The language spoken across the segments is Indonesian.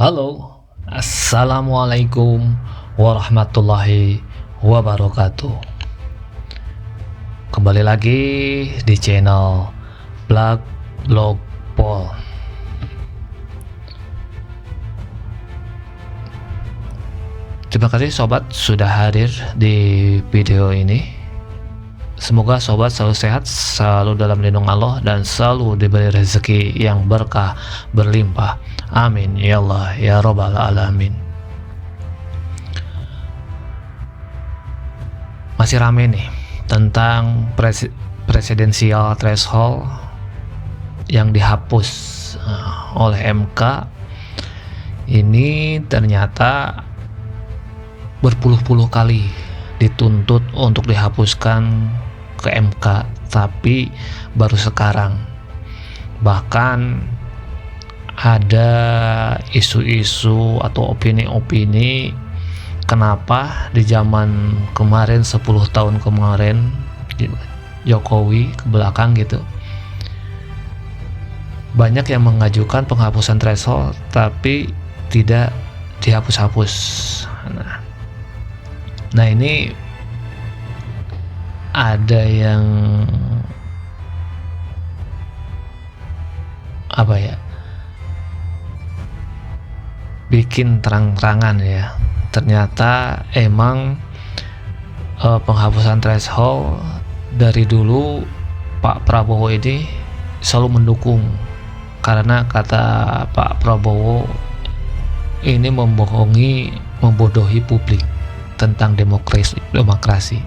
Halo, Assalamualaikum warahmatullahi wabarakatuh. Kembali lagi di channel Blog Pol. Terima kasih sobat sudah hadir di video ini. Semoga sobat selalu sehat, selalu dalam lindung Allah, dan selalu diberi rezeki yang berkah berlimpah. Amin ya Allah ya Rabbal Alamin. Masih rame nih tentang presidensial threshold yang dihapus oleh MK. Ini ternyata berpuluh-puluh kali dituntut untuk dihapuskan ke MK, tapi baru sekarang. Bahkan ada isu-isu atau opini-opini kenapa di zaman kemarin, 10 tahun kemarin Jokowi ke belakang gitu, banyak yang mengajukan penghapusan threshold tapi tidak dihapus-hapus. Nah ini ada yang bikin terang-terangan ya. Ternyata emang penghapusan threshold dari dulu Pak Prabowo ini selalu mendukung, karena kata Pak Prabowo ini membodohi publik tentang demokrasi.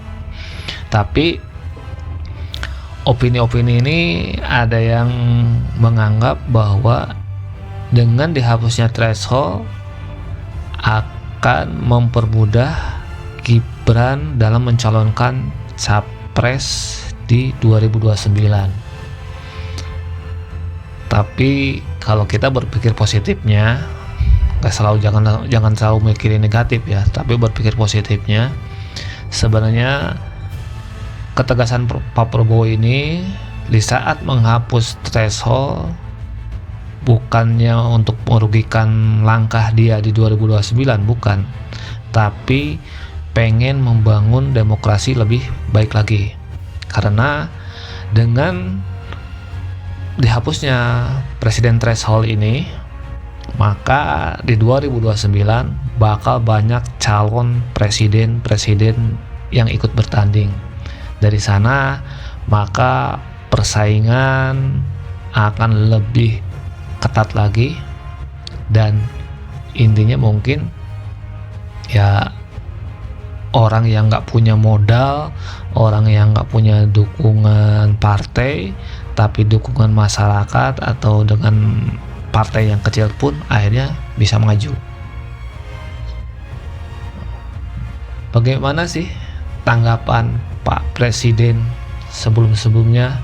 Tapi opini-opini ini ada yang menganggap bahwa dengan dihapusnya threshold akan mempermudah Gibran dalam mencalonkan capres di 2029. Tapi kalau kita berpikir positifnya, jangan selalu mikirin negatif ya, tapi berpikir positifnya, sebenarnya ketegasan Pak Prabowo ini di saat menghapus threshold bukannya untuk merugikan langkah dia di 2029, bukan, tapi pengen membangun demokrasi lebih baik lagi. Karena dengan dihapusnya presiden threshold ini, maka di 2029 bakal banyak calon presiden yang ikut bertanding. Dari sana maka persaingan akan lebih ketat lagi, dan intinya mungkin ya orang yang nggak punya modal, orang yang nggak punya dukungan partai tapi dukungan masyarakat atau dengan partai yang kecil pun akhirnya bisa maju. Bagaimana sih tanggapan Pak Presiden sebelum-sebelumnya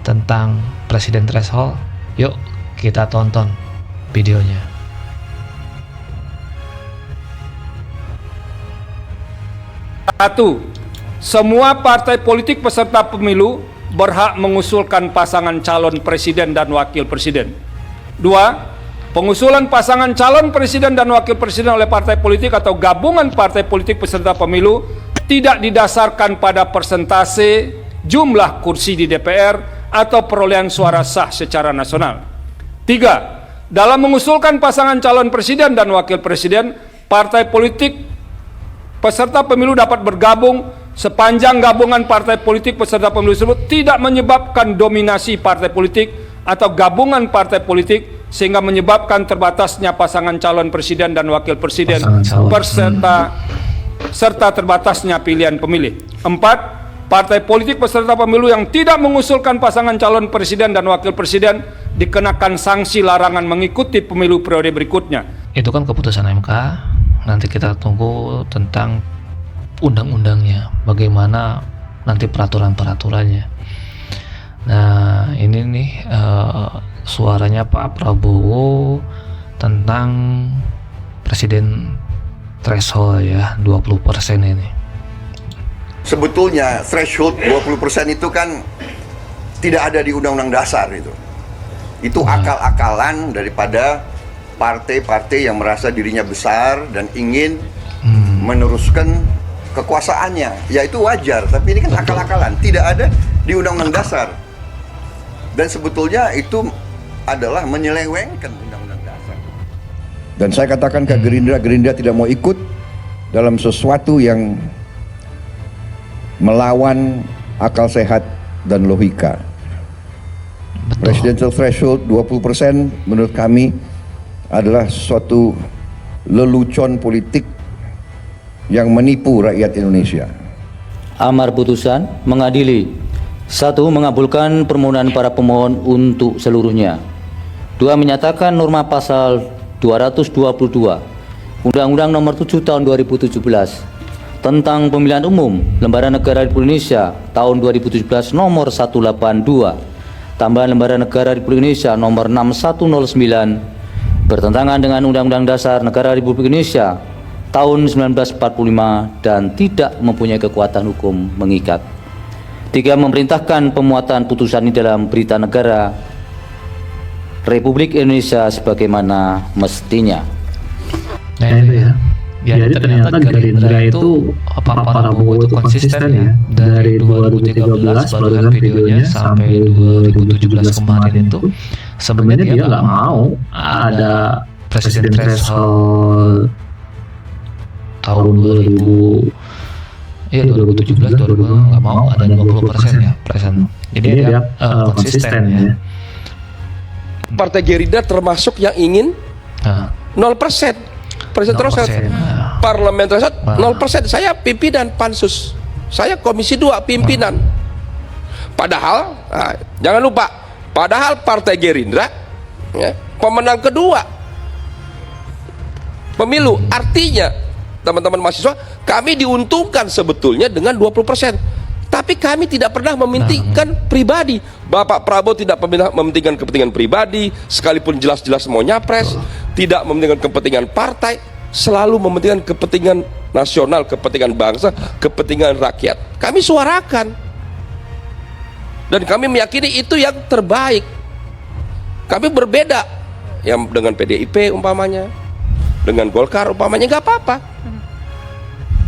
tentang presiden threshold? Yuk kita tonton videonya. Satu, semua partai politik peserta pemilu berhak mengusulkan pasangan calon presiden dan wakil presiden. Dua, pengusulan pasangan calon presiden dan wakil presiden oleh partai politik atau gabungan partai politik peserta pemilu tidak didasarkan pada persentase jumlah kursi di DPR atau perolehan suara sah secara nasional. Tiga, dalam mengusulkan pasangan calon presiden dan wakil presiden, partai politik peserta pemilu dapat bergabung sepanjang gabungan partai politik peserta pemilu tersebut tidak menyebabkan dominasi partai politik atau gabungan partai politik sehingga menyebabkan terbatasnya pasangan calon presiden dan wakil presiden serta terbatasnya pilihan pemilih. Empat, partai politik peserta pemilu yang tidak mengusulkan pasangan calon presiden dan wakil presiden dikenakan sanksi larangan mengikuti pemilu periode berikutnya. Itu kan keputusan MK. Nanti kita tunggu tentang undang-undangnya, bagaimana nanti peraturan-peraturannya. Nah ini nih suaranya Pak Prabowo tentang presiden threshold ya, 20% ini. Sebetulnya threshold 20% itu kan tidak ada di Undang-Undang Dasar itu. Itu akal-akalan daripada partai-partai yang merasa dirinya besar dan ingin meneruskan kekuasaannya. Ya itu wajar, tapi ini kan akal-akalan, tidak ada di Undang-Undang Dasar. Dan sebetulnya itu adalah menyelewengkan Undang-Undang Dasar. Dan saya katakan ke Gerindra tidak mau ikut dalam sesuatu yang melawan akal sehat dan logika. Presidential threshold 20% menurut kami adalah suatu lelucon politik yang menipu rakyat Indonesia. Amar putusan mengadili: 1. Mengabulkan permohonan para pemohon untuk seluruhnya. 2. Menyatakan norma pasal 222 Undang-Undang Nomor 7 Tahun 2017 tentang Pemilihan Umum Lembaran Negara Republik Indonesia tahun 2017 nomor 182 tambahan Lembaran Negara Republik Indonesia nomor 6109 bertentangan dengan Undang-Undang Dasar Negara Republik Indonesia tahun 1945 dan tidak mempunyai kekuatan hukum mengikat. 3. Memerintahkan pemuatan putusan ini dalam Berita Negara Republik Indonesia sebagaimana mestinya. Nah itu ya. Jadi ternyata Gerindra itu Pak Prabowo itu konsisten ya, dari 2013 baru kan videonya sampai 2017 kemarin itu sebenarnya dia nggak mau ada presiden threshold tahun 2017 2000 nggak mau ada 20% ya presiden. Jadi dia konsisten ya. Partai Gerindra termasuk yang ingin 0%. Presiden threshold, parlemen threshold 0%. Saya pimpinan pansus, saya komisi 2 pimpinan. Padahal, jangan lupa, padahal Partai Gerindra ya, pemenang kedua pemilu. Artinya, teman-teman mahasiswa, kami diuntungkan sebetulnya dengan 20%. Tapi kami tidak pernah mementingkan pribadi. Bapak Prabowo tidak pernah mementingkan kepentingan pribadi, sekalipun jelas-jelas mau nyapres, tidak mementingkan kepentingan partai, selalu mementingkan kepentingan nasional, kepentingan bangsa, kepentingan rakyat. Kami suarakan. Dan kami meyakini itu yang terbaik. Kami berbeda yang dengan PDIP umpamanya, dengan Golkar umpamanya, nggak apa-apa.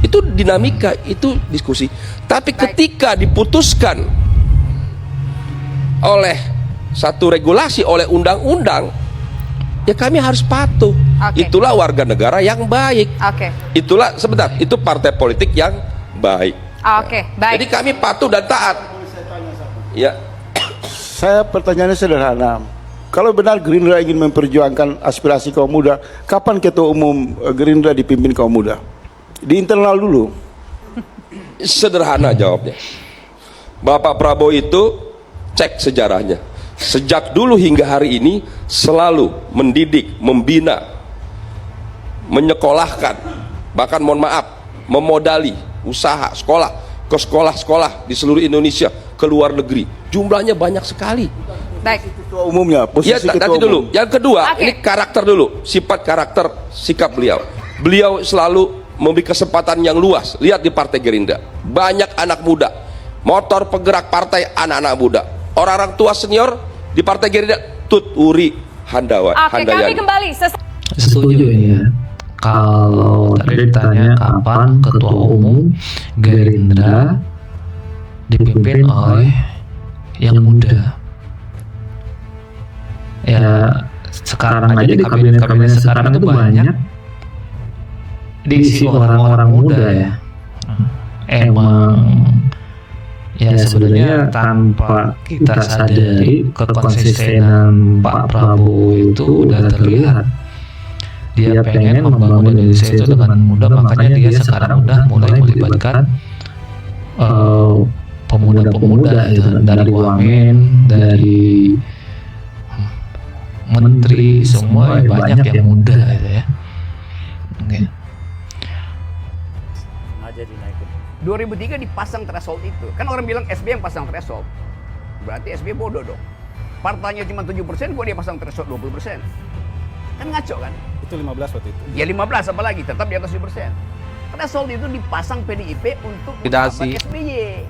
Itu dinamika, itu diskusi. Tapi ketika diputuskan oleh satu regulasi, oleh undang-undang, ya kami harus patuh. Itulah warga negara yang baik. Itulah, sebentar, itu partai politik yang baik. Baik. Jadi kami patuh dan taat. Ya. Saya pertanyaannya sederhana. Kalau benar Gerindra ingin memperjuangkan aspirasi kaum muda, kapan Ketua Umum Gerindra dipimpin kaum muda? Di internal dulu. Sederhana jawabnya. Bapak Prabowo itu cek sejarahnya. Sejak dulu hingga hari ini selalu mendidik, membina, menyekolahkan, bahkan mohon maaf, memodali usaha sekolah ke sekolah-sekolah di seluruh Indonesia, ke luar negeri. Jumlahnya banyak sekali. Baik. Ketua umumnya, posisi Ya, ketua nanti umum. dulu. Yang kedua, ini karakter dulu, sifat karakter, sikap beliau. Beliau selalu memberi kesempatan yang luas. Lihat di Partai Gerindra, banyak anak muda, motor penggerak partai anak-anak muda, orang-orang tua senior di Partai Gerindra, Tut Uri Handayani. Kami kembali. Setuju ini ya. Kalau tadi ditanya kapan Ketua Umum Gerindra dipimpin oleh yang muda, ya sekarang aja di kabinet sekarang itu banyak diisi orang-orang muda ya. Emang ya sebenarnya tanpa kita sadari kekonsistenan Pak Prabowo itu udah terlihat. Dia pengen membangun Indonesia itu dengan mudah, makanya dia sekarang udah mulai melibatkan pemuda-pemuda itu, dari wamen, dari menteri, semua banyak yang muda gitu ya. Oke. 2003 dipasang threshold itu. Kan orang bilang SBY yang pasang threshold. Berarti SBY bodoh dong. Partainya cuma 7%, kok dia pasang threshold 20%. Kan ngaco kan? Itu 15 waktu itu. Ya 15 apalagi, tetap di atas 7%. Threshold itu dipasang PDIP untuk Validasi. menghambat SBY.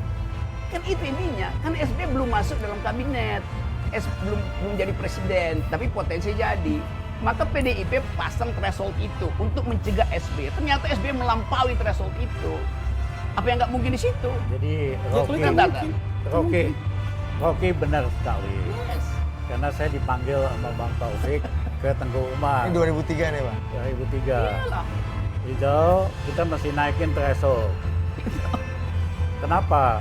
Kan itu intinya. Kan SBY belum masuk dalam kabinet. Belum jadi presiden, tapi potensi jadi. Maka PDIP pasang threshold itu untuk mencegah SBY. Ternyata SBY melampaui threshold itu. Apa yang nggak mungkin di situ? Jadi Rocky benar sekali. Yes. Karena saya dipanggil sama Bang Taufik ke Tengku Umar. Ini 2003 nih Bang. 2003. Iyalah. Itu kita mesti naikin threshold. Kenapa?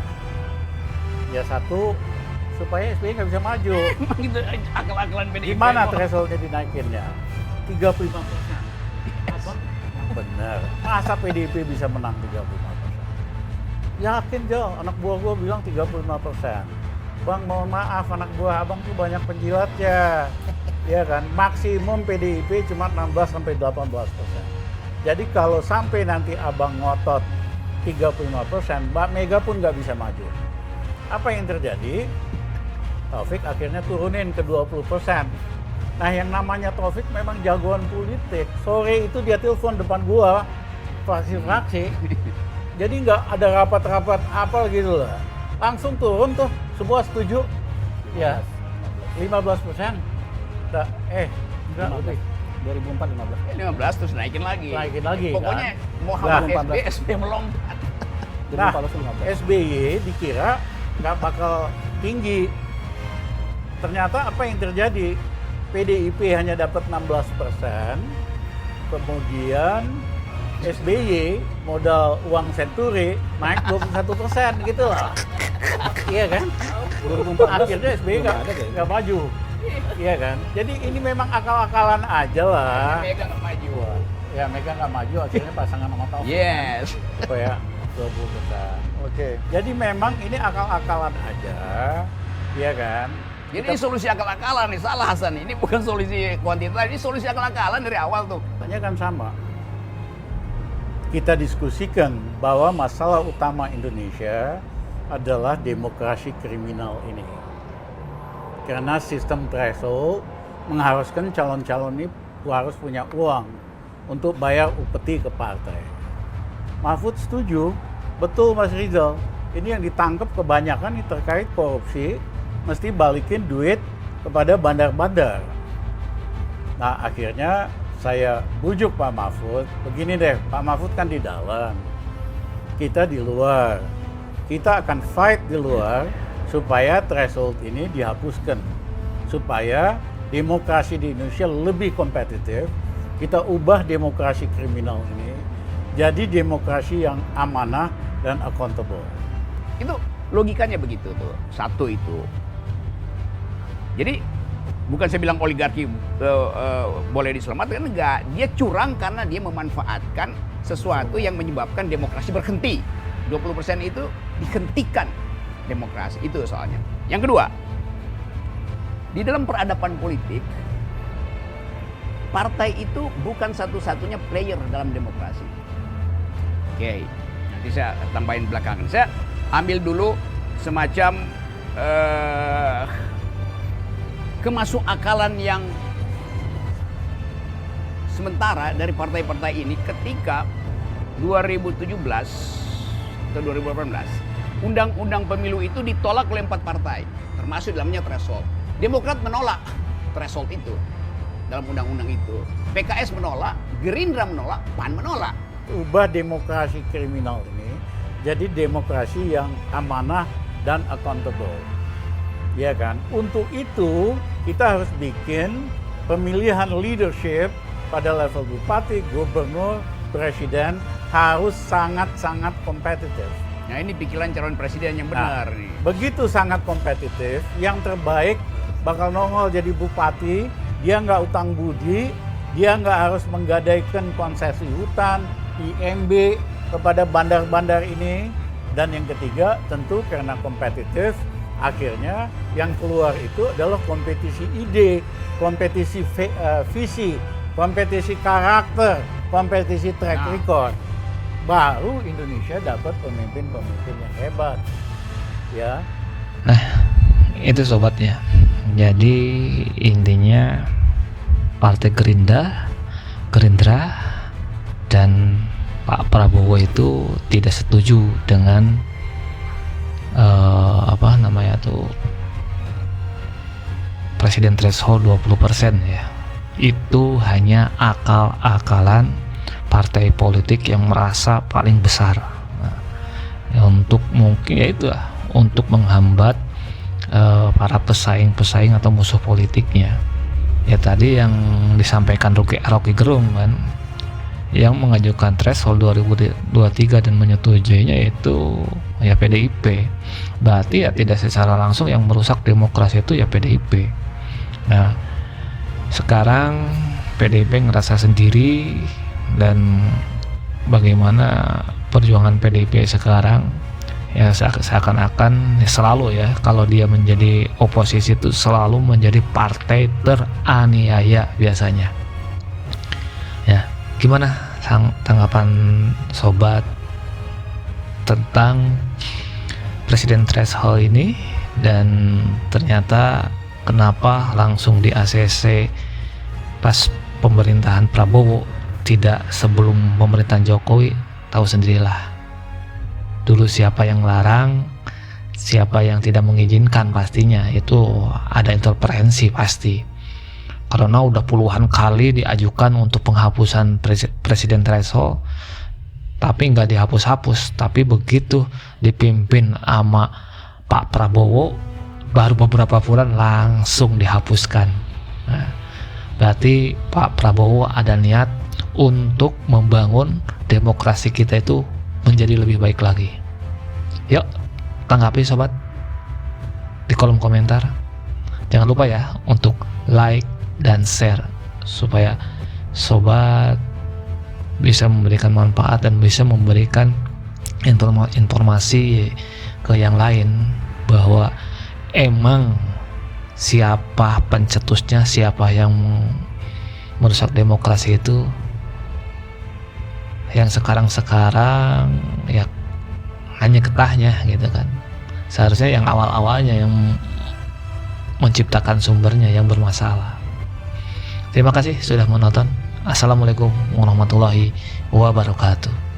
Ya satu, supaya SBY nggak bisa maju. Emang itu akal-akalan PDIP. Gimana thresholdnya dinaikinnya? 35%. Benar. Masa PDIP bisa menang 35%? Yakin Jo, anak buah gua bilang 35%. Bang, mohon maaf anak buah abang tuh banyak penjilatnya. Ya kan, maksimum PDIP cuma 16-18%. Jadi kalau sampai nanti abang ngotot 35%, Mbak Mega pun nggak bisa maju. Apa yang terjadi? Taufik akhirnya turunin ke 20%. Nah yang namanya Taufik memang jagoan politik. Sore itu dia telepon depan gua, fraksi-fraksi. Jadi nggak ada rapat-rapat apa gitu lah. Langsung turun tuh, semua setuju. Ya, 15%. Enggak lebih. 15 terus naikin lagi. Naikin lagi, Pokoknya kan? mau Nah, SBY melompat. Nah, SBY dikira nggak bakal tinggi. Ternyata apa yang terjadi? PDIP hanya dapat 16%, kemudian SBY modal uang senturi naik 21% gitu loh. Iya kan? Akhirnya SBY nggak maju. Iya kan? Jadi ini memang akal-akalan aja lah. Mega nggak maju. Ya Mega nggak maju, akhirnya pasangan sama Taufik. Yes. Supaya 20%. Oke. Jadi memang ini akal-akalan aja, iya kan? Jadi ini solusi akal-akalan nih, salah Hasan. Ini bukan solusi kuantitas, ini solusi akal-akalan dari awal tuh. Tanya kan sama. Kita diskusikan bahwa masalah utama Indonesia adalah demokrasi kriminal ini. Karena sistem threshold mengharuskan calon-calon ini harus punya uang untuk bayar upeti ke partai. Mahfud setuju, betul Mas Rizal. Ini yang ditangkap kebanyakan ini terkait korupsi, mesti balikin duit kepada bandar-bandar. Nah akhirnya saya bujuk Pak Mahfud, begini deh, Pak Mahfud kan di dalam, kita di luar. Kita akan fight di luar supaya threshold ini dihapuskan. Supaya demokrasi di Indonesia lebih kompetitif, kita ubah demokrasi kriminal ini jadi demokrasi yang amanah dan accountable. Itu logikanya begitu tuh. Satu itu. Jadi bukan saya bilang oligarki boleh diselamatkan, enggak. Dia curang karena dia memanfaatkan sesuatu yang menyebabkan demokrasi berhenti. 20% itu dihentikan demokrasi, itu soalnya. Yang kedua, di dalam peradaban politik, partai itu bukan satu-satunya player dalam demokrasi. Oke, nanti saya tambahin belakangan. Saya ambil dulu semacam kemasukakalan yang sementara dari partai-partai ini ketika 2017 atau 2018 undang-undang pemilu itu ditolak oleh 4 partai, termasuk dalamnya threshold. Demokrat menolak threshold itu dalam undang-undang itu. PKS menolak, Gerindra menolak, PAN menolak. Ubah demokrasi kriminal ini jadi demokrasi yang amanah dan accountable. Ya kan? Untuk itu kita harus bikin pemilihan leadership pada level bupati, gubernur, presiden harus sangat-sangat kompetitif. Nah ini pikiran calon presiden yang benar nih. Begitu sangat kompetitif, yang terbaik bakal nongol jadi bupati, dia nggak utang budi, dia nggak harus menggadaikan konsesi hutan, IMB kepada bandar-bandar ini. Dan yang ketiga tentu karena kompetitif, akhirnya yang keluar itu adalah kompetisi ide, kompetisi visi, kompetisi karakter, kompetisi track record. Baru Indonesia dapat pemimpin-pemimpin yang hebat. Ya. Nah, itu sobatnya. Jadi intinya Partai Gerindra dan Pak Prabowo itu tidak setuju dengan presiden threshold 20% ya. itu hanya akal-akalan partai politik yang merasa paling besar. Nah, untuk mungkin ya itu untuk menghambat para pesaing-pesaing atau musuh politiknya. Ya tadi yang disampaikan Rocky Gerung kan, yang mengajukan threshold 2023 dan menyetujuinya itu ya PDIP. Berarti ya tidak secara langsung yang merusak demokrasi itu ya PDIP. Nah, sekarang PDIP ngerasa sendiri, dan bagaimana perjuangan PDIP sekarang ya seakan-akan selalu ya kalau dia menjadi oposisi itu selalu menjadi partai teraniaya biasanya. Ya, gimana tanggapan sobat tentang presiden threshold ini, dan ternyata kenapa langsung di ACC pas pemerintahan Prabowo, tidak sebelum pemerintahan Jokowi? Tahu sendirilah dulu siapa yang larang, siapa yang tidak mengizinkan, pastinya itu ada interferensi pasti, karena udah puluhan kali diajukan untuk penghapusan presiden threshold tapi nggak dihapus-hapus. Tapi begitu dipimpin sama Pak Prabowo, baru beberapa bulan langsung dihapuskan. Nah, berarti Pak Prabowo ada niat untuk membangun demokrasi kita itu menjadi lebih baik lagi. Yuk, tanggapi sobat di kolom komentar. Jangan lupa ya untuk like dan share supaya sobat bisa memberikan manfaat dan bisa memberikan informasi ke yang lain bahwa emang siapa pencetusnya, siapa yang merusak demokrasi itu yang sekarang ya hanya getahnya gitu kan. Seharusnya yang awal-awalnya yang menciptakan sumbernya yang bermasalah. Terima kasih sudah menonton. Assalamualaikum warahmatullahi wabarakatuh.